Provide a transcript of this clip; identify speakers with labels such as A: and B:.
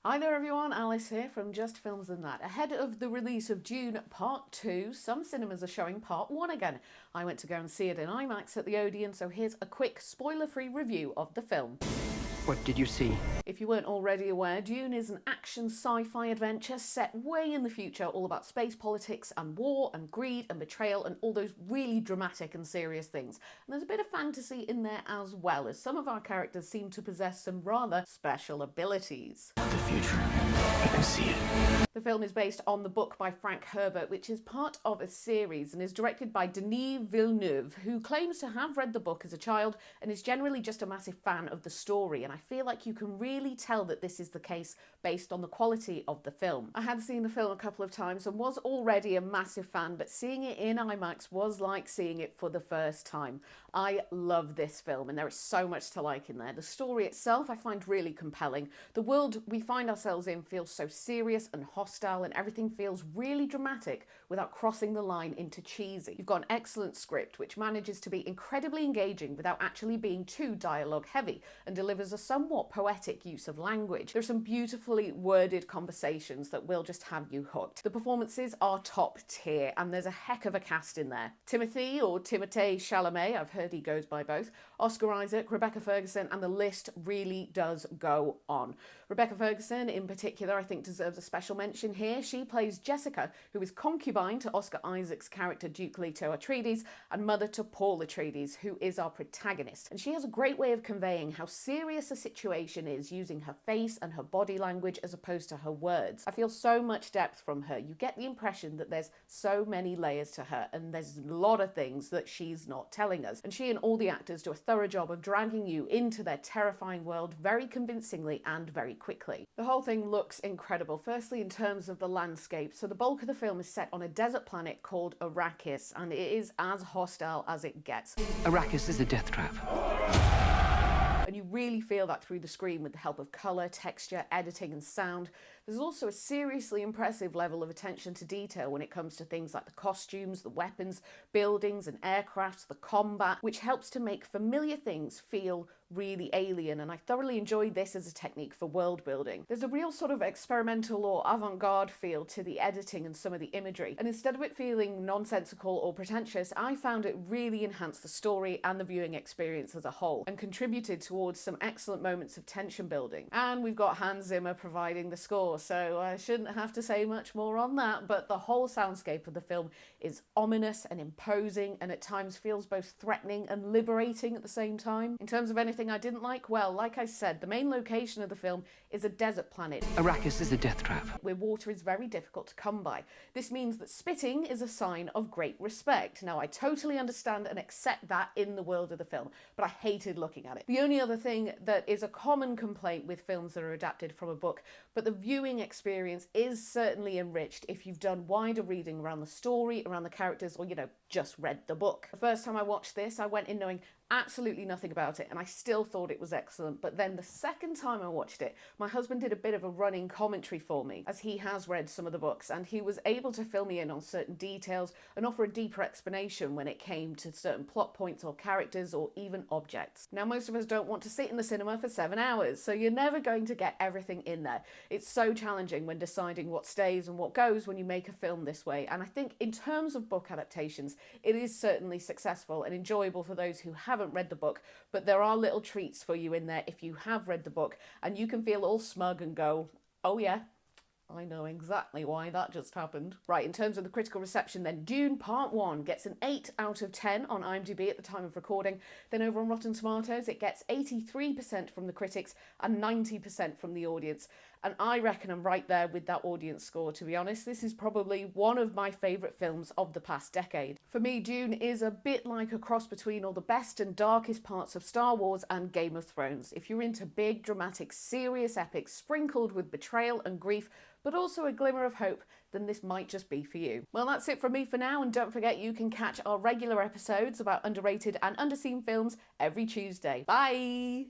A: Hi there everyone, Alice here from Just Films and That. Ahead of the release of Dune Part 2, some cinemas are showing Part 1 again. I went to go and see it in IMAX at the Odeon, so here's a quick spoiler-free review of the film.
B: What did you see?
A: If you weren't already aware, Dune is an action sci-fi adventure set way in the future, all about space politics and war and greed and betrayal and all those really dramatic and serious things. And there's a bit of fantasy in there as well, as some of our characters seem to possess some rather special abilities.
B: The future. I can see it.
A: The film is based on the book by Frank Herbert, which is part of a series and is directed by Denis Villeneuve, who claims to have read the book as a child and is generally just a massive fan of the story. And I feel like you can really tell that this is the case based on the quality of the film. I had seen the film a couple of times and was already a massive fan, but seeing it in IMAX was like seeing it for the first time. I love this film and there is so much to like in there. The story itself I find really compelling. The world we find ourselves in feels so serious and hostile, and everything feels really dramatic without crossing the line into cheesy. You've got an excellent script which manages to be incredibly engaging without actually being too dialogue heavy and delivers a somewhat poetic use of language. There are some beautifully worded conversations that will just have you hooked. The performances are top tier and there's a heck of a cast in there. Timothée Chalamet, I've heard he goes by both, Oscar Isaac, Rebecca Ferguson, and the list really does go on. Rebecca Ferguson in particular I think deserves a special mention here. She plays Jessica, who is concubine to Oscar Isaac's character Duke Leto Atreides and mother to Paul Atreides, who is our protagonist. And she has a great way of conveying how serious a situation is using her face and her body language as opposed to her words. I feel so much depth from her. You get the impression that there's so many layers to her and there's a lot of things that she's not telling us. And she and all the actors do a thorough job of dragging you into their terrifying world very convincingly and very quickly. The whole thing looks incredible. Firstly, in terms of the landscape. So the bulk of the film is set on a desert planet called Arrakis, and it is as hostile as it gets.
B: Arrakis is a death trap.
A: And you really feel that through the screen with the help of colour, texture, editing and sound. There's also a seriously impressive level of attention to detail when it comes to things like the costumes, the weapons, buildings and aircrafts, the combat, which helps to make familiar things feel really alien, and I thoroughly enjoyed this as a technique for world building. There's a real sort of experimental or avant-garde feel to the editing and some of the imagery, and instead of it feeling nonsensical or pretentious, I found it really enhanced the story and the viewing experience as a whole and contributed towards some excellent moments of tension building. And we've got Hans Zimmer providing the score, so I shouldn't have to say much more on that, but the whole soundscape of the film is ominous and imposing and at times feels both threatening and liberating at the same time. In terms of anything I didn't like, well, like I said, the main location of the film is a desert planet.
B: Arrakis is a death trap.
A: Where water is very difficult to come by. This means that spitting is a sign of great respect. Now, I totally understand and accept that in the world of the film, but I hated looking at it. The only other thing that is a common complaint with films that are adapted from a book, but the viewing experience is certainly enriched if you've done wider reading around the story, around the characters, or, just read the book. The first time I watched this, I went in knowing absolutely nothing about it and I still thought it was excellent, but then the second time I watched it, my husband did a bit of a running commentary for me as he has read some of the books and he was able to fill me in on certain details and offer a deeper explanation when it came to certain plot points or characters or even objects. Now, most of us don't want to sit in the cinema for 7 hours, so you're never going to get everything in there. It's so challenging when deciding what stays and what goes when you make a film this way, and I think in terms of book adaptations it is certainly successful and enjoyable for those who haven't read the book, but there are little treats for you in there if you have read the book, and you can feel all smug and go, oh yeah, I know exactly why that just happened. Right, in terms of the critical reception then, Dune Part 1 gets an 8 out of 10 on IMDb at the time of recording. Then over on Rotten Tomatoes, it gets 83% from the critics and 90% from the audience. And I reckon I'm right there with that audience score, to be honest. This is probably one of my favourite films of the past decade. For me, Dune is a bit like a cross between all the best and darkest parts of Star Wars and Game of Thrones. If you're into big, dramatic, serious epics sprinkled with betrayal and grief, but also a glimmer of hope, then this might just be for you. Well, that's it from me for now, and don't forget you can catch our regular episodes about underrated and underseen films every Tuesday. Bye!